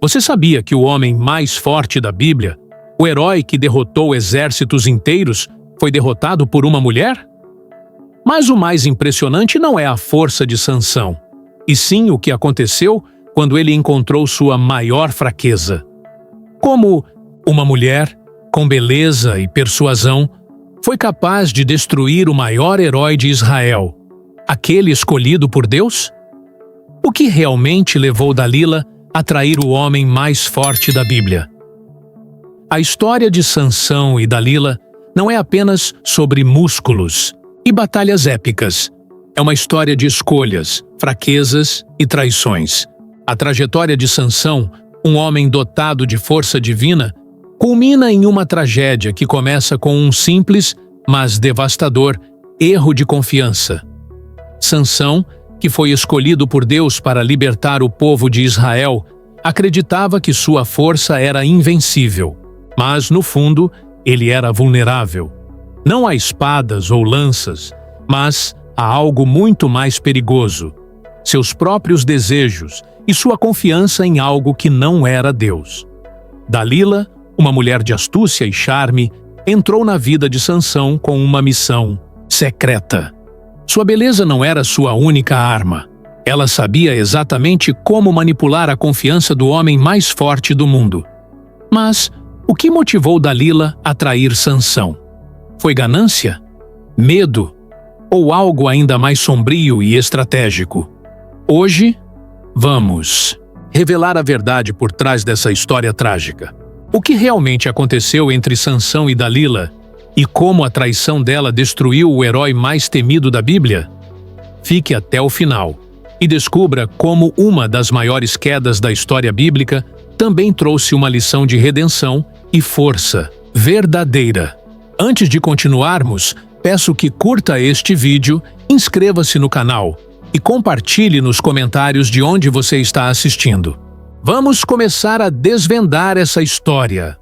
Você sabia que o homem mais forte da Bíblia, o herói que derrotou exércitos inteiros, foi derrotado por uma mulher? Mas o mais impressionante não é a força de Sansão, e sim o que aconteceu quando ele encontrou sua maior fraqueza. Como uma mulher, com beleza e persuasão, foi capaz de destruir o maior herói de Israel, aquele escolhido por Deus? O que realmente levou Dalila a trair o homem mais forte da Bíblia? A história de Sansão e Dalila não é apenas sobre músculos e batalhas épicas. É uma história de escolhas, fraquezas e traições. A trajetória de Sansão, um homem dotado de força divina, culmina em uma tragédia que começa com um simples, mas devastador, erro de confiança. Sansão, que foi escolhido por Deus para libertar o povo de Israel, acreditava que sua força era invencível, mas, no fundo, ele era vulnerável. Não a espadas ou lanças, mas a algo muito mais perigoso: seus próprios desejos e sua confiança em algo que não era Deus. Dalila, uma mulher de astúcia e charme, entrou na vida de Sansão com uma missão secreta. Sua beleza não era sua única arma. Ela sabia exatamente como manipular a confiança do homem mais forte do mundo. Mas o que motivou Dalila a trair Sansão? Foi ganância? Medo? Ou algo ainda mais sombrio e estratégico? Hoje, vamos revelar a verdade por trás dessa história trágica. O que realmente aconteceu entre Sansão e Dalila e como a traição dela destruiu o herói mais temido da Bíblia? Fique até o final e descubra como uma das maiores quedas da história bíblica também trouxe uma lição de redenção e força verdadeira. Antes de continuarmos, peço que curta este vídeo, inscreva-se no canal e compartilhe nos comentários de onde você está assistindo. Vamos começar a desvendar essa história.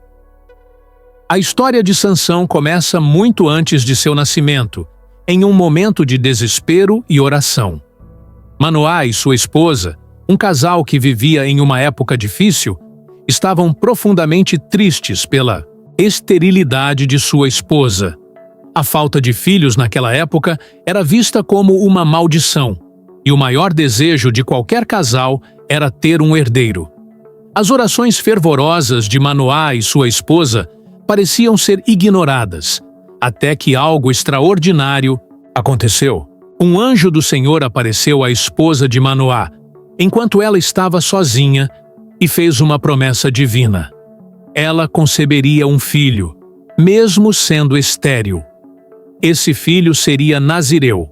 A história de Sansão começa muito antes de seu nascimento, em um momento de desespero e oração. Manoá e sua esposa, um casal que vivia em uma época difícil, estavam profundamente tristes pela esterilidade de sua esposa. A falta de filhos naquela época era vista como uma maldição, e o maior desejo de qualquer casal era ter um herdeiro. As orações fervorosas de Manoá e sua esposa pareciam ser ignoradas, até que algo extraordinário aconteceu. Um anjo do Senhor apareceu à esposa de Manoá, enquanto ela estava sozinha, e fez uma promessa divina. Ela conceberia um filho, mesmo sendo estéril. Esse filho seria nazireu,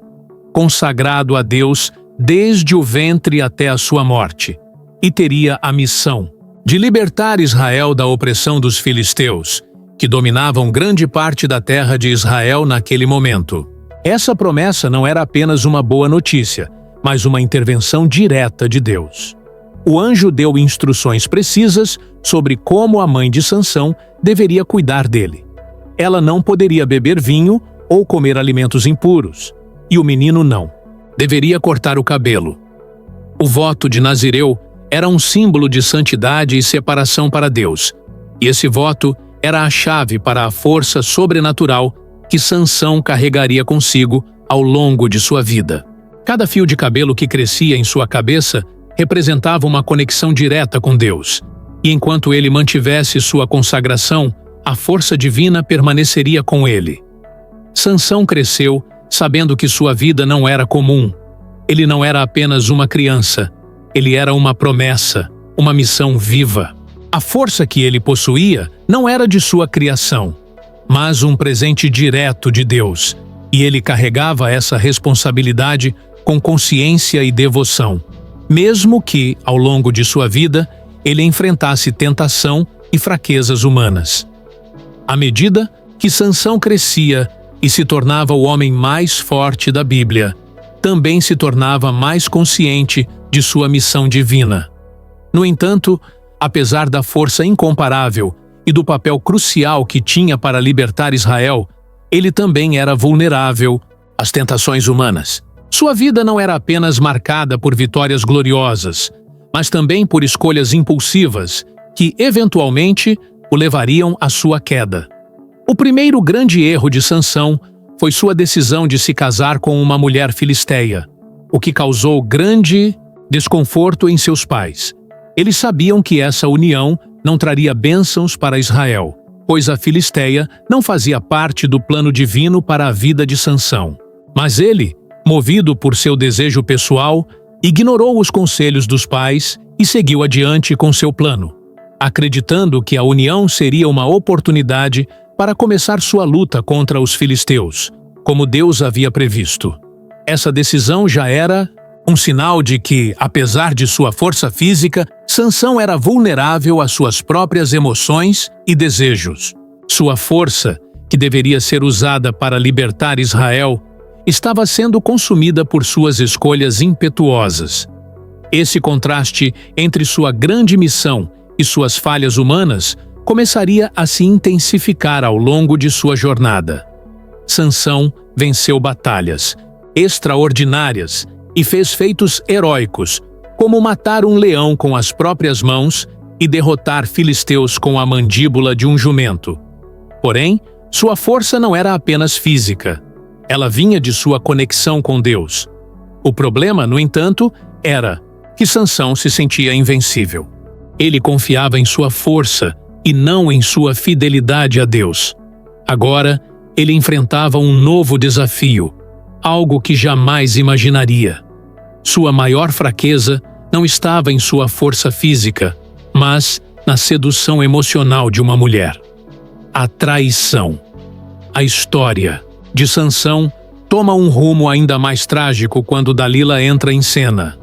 consagrado a Deus desde o ventre até a sua morte, e teria a missão de libertar Israel da opressão dos filisteus, que dominavam grande parte da terra de Israel naquele momento. Essa promessa não era apenas uma boa notícia, mas uma intervenção direta de Deus. O anjo deu instruções precisas sobre como a mãe de Sansão deveria cuidar dele. Ela não poderia beber vinho ou comer alimentos impuros, e o menino não. Deveria cortar o cabelo. O voto de Nazireu era um símbolo de santidade e separação para Deus, e esse voto era a chave para a força sobrenatural que Sansão carregaria consigo ao longo de sua vida. Cada fio de cabelo que crescia em sua cabeça representava uma conexão direta com Deus, e enquanto ele mantivesse sua consagração, a força divina permaneceria com ele. Sansão cresceu sabendo que sua vida não era comum. Ele não era apenas uma criança, ele era uma promessa, uma missão viva. A força que ele possuía não era de sua criação, mas um presente direto de Deus, e ele carregava essa responsabilidade com consciência e devoção, mesmo que, ao longo de sua vida, ele enfrentasse tentação e fraquezas humanas. À medida que Sansão crescia e se tornava o homem mais forte da Bíblia, também se tornava mais consciente de sua missão divina. No entanto, apesar da força incomparável e do papel crucial que tinha para libertar Israel, ele também era vulnerável às tentações humanas. Sua vida não era apenas marcada por vitórias gloriosas, mas também por escolhas impulsivas que, eventualmente, o levariam à sua queda. O primeiro grande erro de Sansão foi sua decisão de se casar com uma mulher filisteia, o que causou grande desconforto em seus pais. Eles sabiam que essa união não traria bênçãos para Israel, pois a filisteia não fazia parte do plano divino para a vida de Sansão. Mas ele, movido por seu desejo pessoal, ignorou os conselhos dos pais e seguiu adiante com seu plano, acreditando que a união seria uma oportunidade para começar sua luta contra os filisteus, como Deus havia previsto. Essa decisão já era um sinal de que, apesar de sua força física, Sansão era vulnerável às suas próprias emoções e desejos. Sua força, que deveria ser usada para libertar Israel, estava sendo consumida por suas escolhas impetuosas. Esse contraste entre sua grande missão e suas falhas humanas começaria a se intensificar ao longo de sua jornada. Sansão venceu batalhas extraordinárias e fez feitos heróicos, como matar um leão com as próprias mãos e derrotar filisteus com a mandíbula de um jumento. Porém, sua força não era apenas física. Ela vinha de sua conexão com Deus. O problema, no entanto, era que Sansão se sentia invencível. Ele confiava em sua força e não em sua fidelidade a Deus. Agora, ele enfrentava um novo desafio, algo que jamais imaginaria. Sua maior fraqueza não estava em sua força física, mas na sedução emocional de uma mulher. A traição. A história de Sansão toma um rumo ainda mais trágico quando Dalila entra em cena.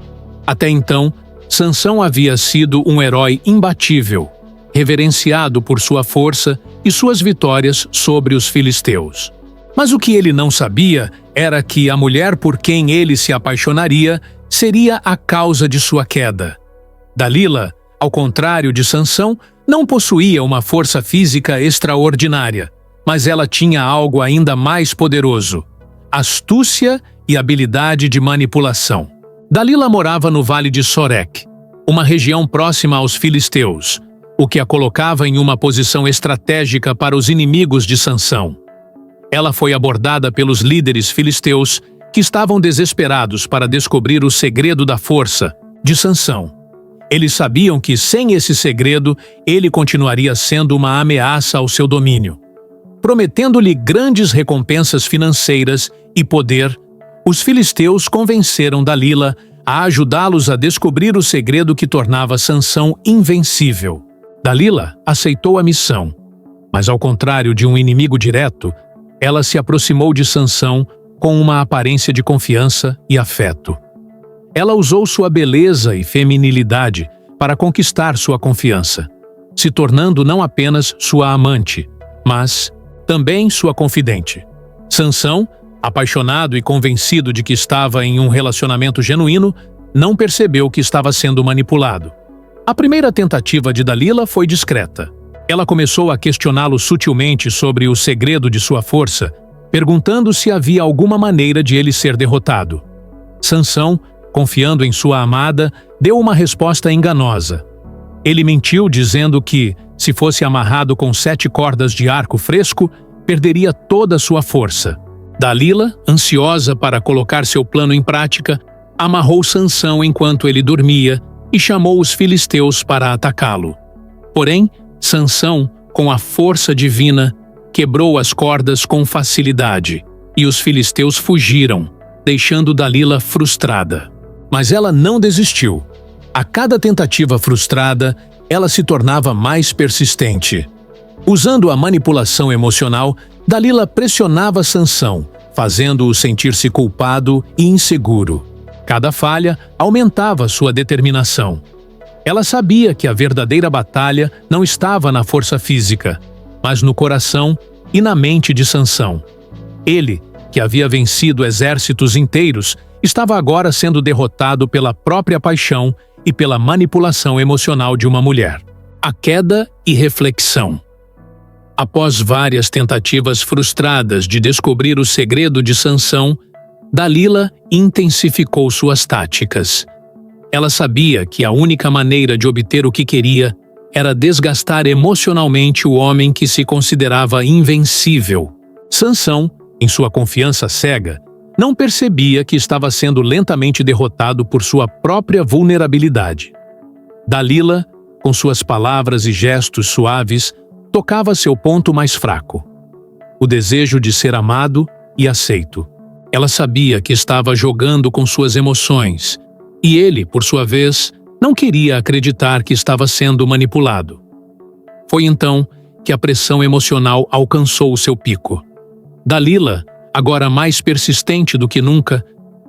Até então, Sansão havia sido um herói imbatível, reverenciado por sua força e suas vitórias sobre os filisteus. Mas o que ele não sabia era que a mulher por quem ele se apaixonaria seria a causa de sua queda. Dalila, ao contrário de Sansão, não possuía uma força física extraordinária, mas ela tinha algo ainda mais poderoso: astúcia e habilidade de manipulação. Dalila morava no Vale de Sorek, uma região próxima aos filisteus, o que a colocava em uma posição estratégica para os inimigos de Sansão. Ela foi abordada pelos líderes filisteus que estavam desesperados para descobrir o segredo da força de Sansão. Eles sabiam que, sem esse segredo, ele continuaria sendo uma ameaça ao seu domínio. Prometendo-lhe grandes recompensas financeiras e poder, os filisteus convenceram Dalila a ajudá-los a descobrir o segredo que tornava Sansão invencível. Dalila aceitou a missão, mas ao contrário de um inimigo direto, ela se aproximou de Sansão com uma aparência de confiança e afeto. Ela usou sua beleza e feminilidade para conquistar sua confiança, se tornando não apenas sua amante, mas também sua confidente. Sansão, apaixonado e convencido de que estava em um relacionamento genuíno, não percebeu que estava sendo manipulado. A primeira tentativa de Dalila foi discreta. Ela começou a questioná-lo sutilmente sobre o segredo de sua força, perguntando se havia alguma maneira de ele ser derrotado. Sansão, confiando em sua amada, deu uma resposta enganosa. Ele mentiu dizendo que, se fosse amarrado com 7 cordas de arco fresco, perderia toda a sua força. Dalila, ansiosa para colocar seu plano em prática, amarrou Sansão enquanto ele dormia e chamou os filisteus para atacá-lo. Porém, Sansão, com a força divina, quebrou as cordas com facilidade, e os filisteus fugiram, deixando Dalila frustrada. Mas ela não desistiu. A cada tentativa frustrada, ela se tornava mais persistente. Usando a manipulação emocional, Dalila pressionava Sansão, fazendo-o sentir-se culpado e inseguro. Cada falha aumentava sua determinação. Ela sabia que a verdadeira batalha não estava na força física, mas no coração e na mente de Sansão. Ele, que havia vencido exércitos inteiros, estava agora sendo derrotado pela própria paixão e pela manipulação emocional de uma mulher. A queda e reflexão. Após várias tentativas frustradas de descobrir o segredo de Sansão, Dalila intensificou suas táticas. Ela sabia que a única maneira de obter o que queria era desgastar emocionalmente o homem que se considerava invencível. Sansão, em sua confiança cega, não percebia que estava sendo lentamente derrotado por sua própria vulnerabilidade. Dalila, com suas palavras e gestos suaves, tocava seu ponto mais fraco: o desejo de ser amado e aceito. Ela sabia que estava jogando com suas emoções, e ele, por sua vez, não queria acreditar que estava sendo manipulado. Foi então que a pressão emocional alcançou o seu pico. Dalila, agora mais persistente do que nunca,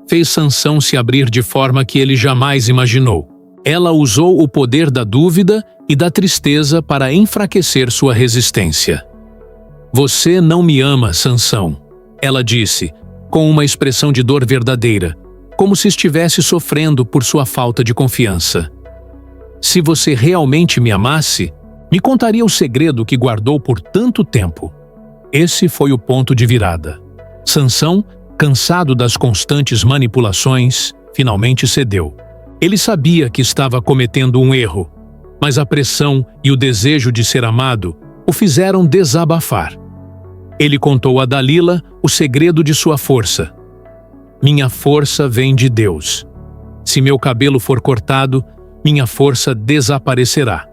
fez Sansão se abrir de forma que ele jamais imaginou. Ela usou o poder da dúvida e da tristeza para enfraquecer sua resistência. "Você não me ama, Sansão", ela disse, com uma expressão de dor verdadeira, como se estivesse sofrendo por sua falta de confiança. "Se você realmente me amasse, me contaria o segredo que guardou por tanto tempo." Esse foi o ponto de virada. Sansão, cansado das constantes manipulações, finalmente cedeu. Ele sabia que estava cometendo um erro, mas a pressão e o desejo de ser amado o fizeram desabafar. Ele contou a Dalila o segredo de sua força. "Minha força vem de Deus. Se meu cabelo for cortado, minha força desaparecerá,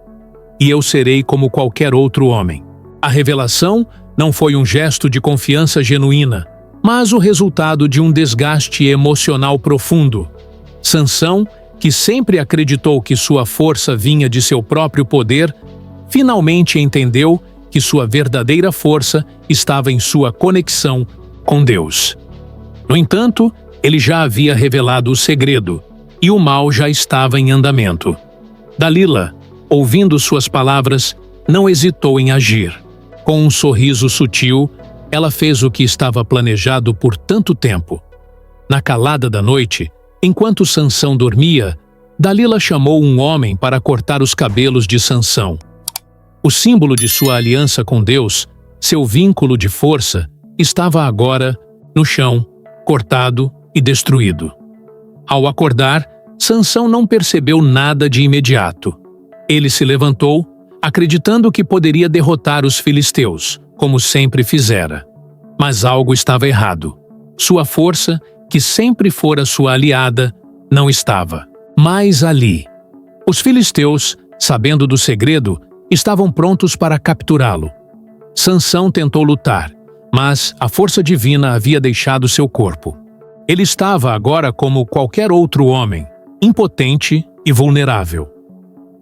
e eu serei como qualquer outro homem." A revelação não foi um gesto de confiança genuína, mas o resultado de um desgaste emocional profundo. Sansão, que sempre acreditou que sua força vinha de seu próprio poder, finalmente entendeu que sua verdadeira força estava em sua conexão com Deus. No entanto, ele já havia revelado o segredo, e o mal já estava em andamento. Dalila, ouvindo suas palavras, não hesitou em agir. Com um sorriso sutil, ela fez o que estava planejado por tanto tempo. Na calada da noite, enquanto Sansão dormia, Dalila chamou um homem para cortar os cabelos de Sansão. O símbolo de sua aliança com Deus, seu vínculo de força, estava agora no chão, cortado e destruído. Ao acordar, Sansão não percebeu nada de imediato. Ele se levantou, acreditando que poderia derrotar os filisteus, como sempre fizera. Mas algo estava errado. Sua força, que sempre fora sua aliada, não estava mais ali. Os filisteus, sabendo do segredo, estavam prontos para capturá-lo. Sansão tentou lutar, mas a força divina havia deixado seu corpo. Ele estava agora como qualquer outro homem, impotente e vulnerável.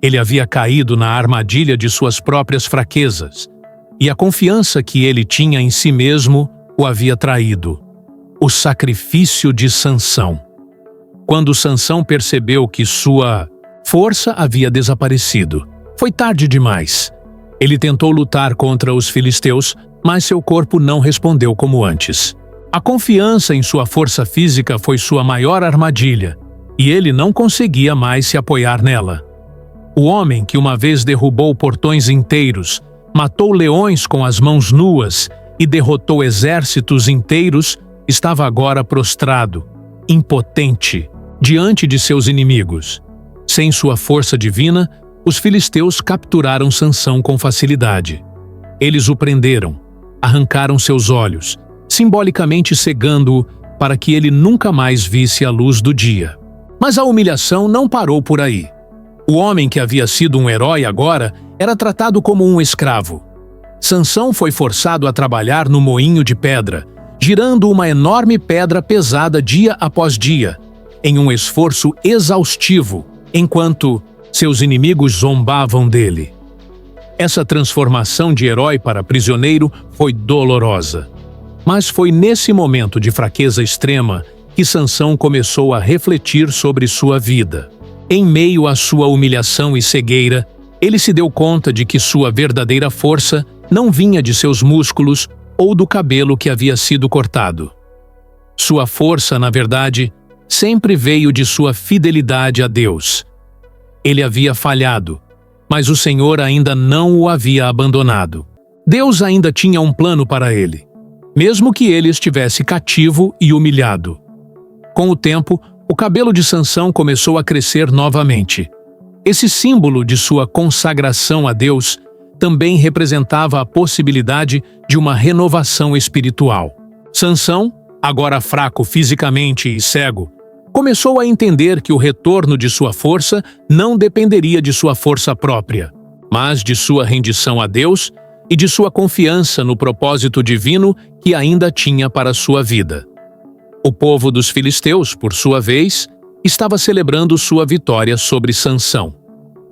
Ele havia caído na armadilha de suas próprias fraquezas, e a confiança que ele tinha em si mesmo o havia traído. O sacrifício de Sansão. Quando Sansão percebeu que sua força havia desaparecido, foi tarde demais. Ele tentou lutar contra os filisteus, mas seu corpo não respondeu como antes. A confiança em sua força física foi sua maior armadilha, e ele não conseguia mais se apoiar nela. O homem que uma vez derrubou portões inteiros, matou leões com as mãos nuas e derrotou exércitos inteiros, estava agora prostrado, impotente, diante de seus inimigos. Sem sua força divina, os filisteus capturaram Sansão com facilidade. Eles o prenderam, arrancaram seus olhos, simbolicamente cegando-o para que ele nunca mais visse a luz do dia. Mas a humilhação não parou por aí. O homem que havia sido um herói agora era tratado como um escravo. Sansão foi forçado a trabalhar no moinho de pedra, girando uma enorme pedra pesada dia após dia, em um esforço exaustivo, enquanto seus inimigos zombavam dele. Essa transformação de herói para prisioneiro foi dolorosa. Mas foi nesse momento de fraqueza extrema que Sansão começou a refletir sobre sua vida. Em meio à sua humilhação e cegueira, ele se deu conta de que sua verdadeira força não vinha de seus músculos ou do cabelo que havia sido cortado. Sua força, na verdade, sempre veio de sua fidelidade a Deus. Ele havia falhado, mas o Senhor ainda não o havia abandonado. Deus ainda tinha um plano para ele, mesmo que ele estivesse cativo e humilhado. Com o tempo, O cabelo de Sansão começou a crescer novamente. Esse símbolo de sua consagração a Deus também representava a possibilidade de uma renovação espiritual. Sansão, agora fraco fisicamente e cego, começou a entender que o retorno de sua força não dependeria de sua força própria, mas de sua rendição a Deus e de sua confiança no propósito divino que ainda tinha para sua vida. O povo dos filisteus, por sua vez, estava celebrando sua vitória sobre Sansão.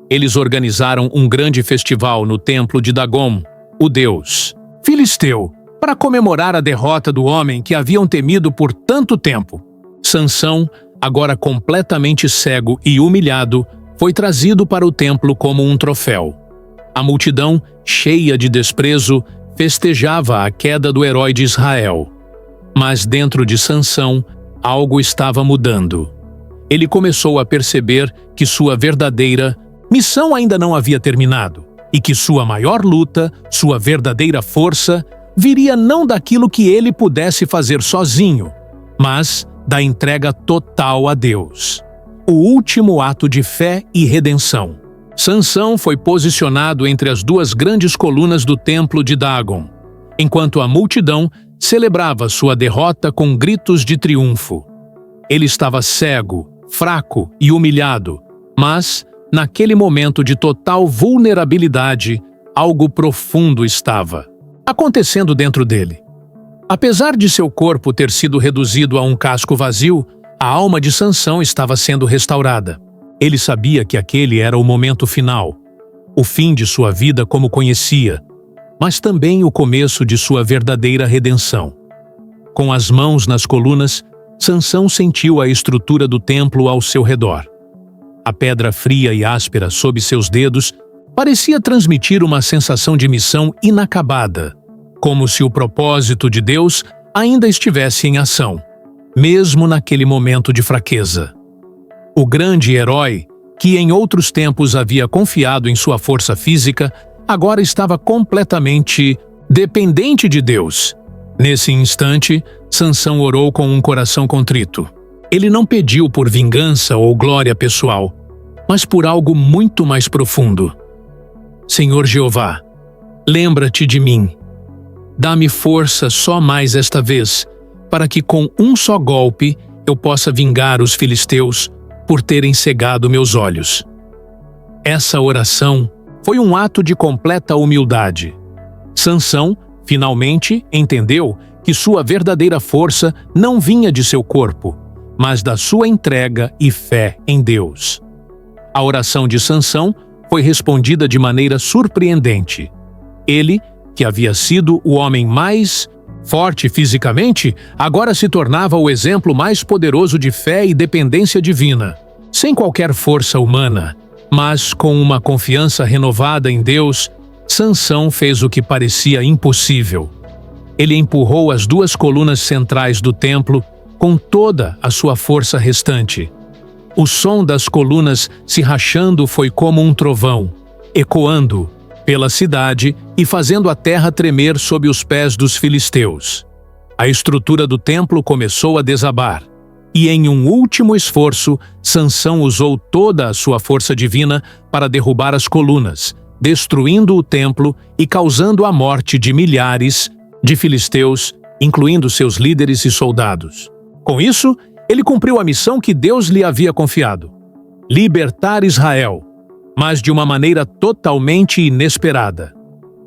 Eles organizaram um grande festival no templo de Dagom, o deus filisteu, para comemorar a derrota do homem que haviam temido por tanto tempo. Sansão, agora completamente cego e humilhado, foi trazido para o templo como um troféu. A multidão, cheia de desprezo, festejava a queda do herói de Israel. Mas dentro de Sansão, algo estava mudando. Ele começou a perceber que sua verdadeira missão ainda não havia terminado e que sua maior luta, sua verdadeira força, viria não daquilo que ele pudesse fazer sozinho, mas da entrega total a Deus. O último ato de fé e redenção. Sansão foi posicionado entre as duas grandes colunas do templo de Dagom, enquanto a multidão celebrava sua derrota com gritos de triunfo. Ele estava cego, fraco e humilhado, mas, naquele momento de total vulnerabilidade, algo profundo estava acontecendo dentro dele. Apesar de seu corpo ter sido reduzido a um casco vazio, a alma de Sansão estava sendo restaurada. Ele sabia que aquele era o momento final, o fim de sua vida como conhecia, mas também o começo de sua verdadeira redenção. Com as mãos nas colunas, Sansão sentiu a estrutura do templo ao seu redor. A pedra fria e áspera sob seus dedos parecia transmitir uma sensação de missão inacabada, como se o propósito de Deus ainda estivesse em ação, mesmo naquele momento de fraqueza. O grande herói, que em outros tempos havia confiado em sua força física, agora estava completamente dependente de Deus. Nesse instante, Sansão orou com um coração contrito. Ele não pediu por vingança ou glória pessoal, mas por algo muito mais profundo. Senhor Jeová, lembra-te de mim. Dá-me força só mais esta vez, para que com um só golpe eu possa vingar os filisteus por terem cegado meus olhos. Essa oração foi um ato de completa humildade. Sansão, finalmente, entendeu que sua verdadeira força não vinha de seu corpo, mas da sua entrega e fé em Deus. A oração de Sansão foi respondida de maneira surpreendente. Ele, que havia sido o homem mais forte fisicamente, agora se tornava o exemplo mais poderoso de fé e dependência divina, sem qualquer força humana. Mas, com uma confiança renovada em Deus, Sansão fez o que parecia impossível. Ele empurrou as duas colunas centrais do templo com toda a sua força restante. O som das colunas se rachando foi como um trovão, ecoando pela cidade e fazendo a terra tremer sob os pés dos filisteus. A estrutura do templo começou a desabar. E em um último esforço, Sansão usou toda a sua força divina para derrubar as colunas, destruindo o templo e causando a morte de milhares de filisteus, incluindo seus líderes e soldados. Com isso, ele cumpriu a missão que Deus lhe havia confiado: libertar Israel, mas de uma maneira totalmente inesperada.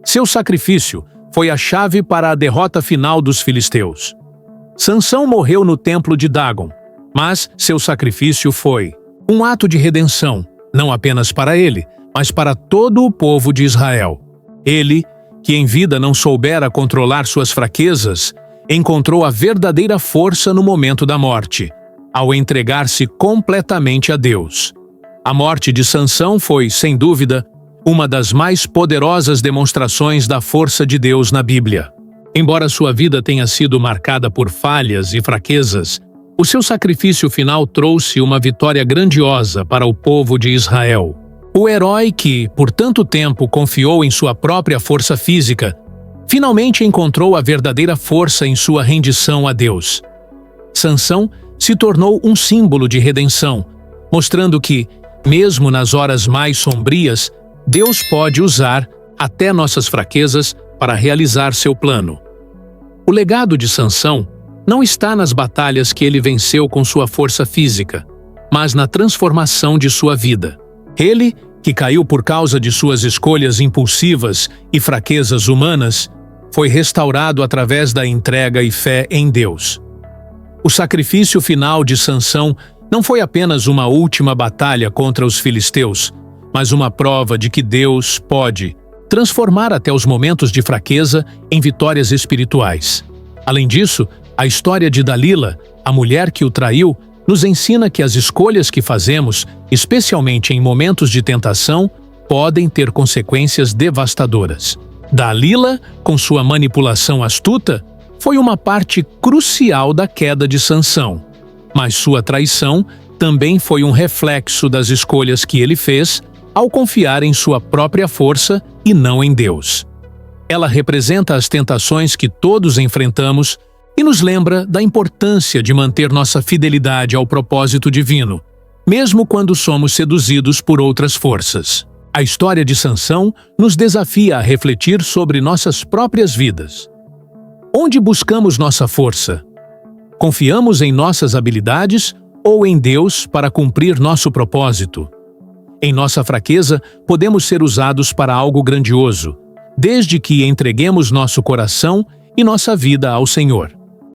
Seu sacrifício foi a chave para a derrota final dos filisteus. Sansão morreu no templo de Dagom, mas seu sacrifício foi um ato de redenção, não apenas para ele, mas para todo o povo de Israel. Ele, que em vida não soubera controlar suas fraquezas, encontrou a verdadeira força no momento da morte, ao entregar-se completamente a Deus. A morte de Sansão foi, sem dúvida, uma das mais poderosas demonstrações da força de Deus na Bíblia. Embora sua vida tenha sido marcada por falhas e fraquezas, o seu sacrifício final trouxe uma vitória grandiosa para o povo de Israel. O herói que, por tanto tempo, confiou em sua própria força física, finalmente encontrou a verdadeira força em sua rendição a Deus. Sansão se tornou um símbolo de redenção, mostrando que, mesmo nas horas mais sombrias, Deus pode usar até nossas fraquezas para realizar seu plano. O legado de Sansão não está nas batalhas que ele venceu com sua força física, mas na transformação de sua vida. Ele, que caiu por causa de suas escolhas impulsivas e fraquezas humanas, foi restaurado através da entrega e fé em Deus. O sacrifício final de Sansão não foi apenas uma última batalha contra os filisteus, mas uma prova de que Deus pode transformar até os momentos de fraqueza em vitórias espirituais. Além disso, a história de Dalila, a mulher que o traiu, nos ensina que as escolhas que fazemos, especialmente em momentos de tentação, podem ter consequências devastadoras. Dalila, com sua manipulação astuta, foi uma parte crucial da queda de Sansão, mas sua traição também foi um reflexo das escolhas que ele fez ao confiar em sua própria força e não em Deus. Ela representa as tentações que todos enfrentamos e nos lembra da importância de manter nossa fidelidade ao propósito divino, mesmo quando somos seduzidos por outras forças. A história de Sansão nos desafia a refletir sobre nossas próprias vidas. Onde buscamos nossa força? Confiamos em nossas habilidades ou em Deus para cumprir nosso propósito? Em nossa fraqueza, podemos ser usados para algo grandioso, desde que entreguemos nosso coração e nossa vida ao Senhor.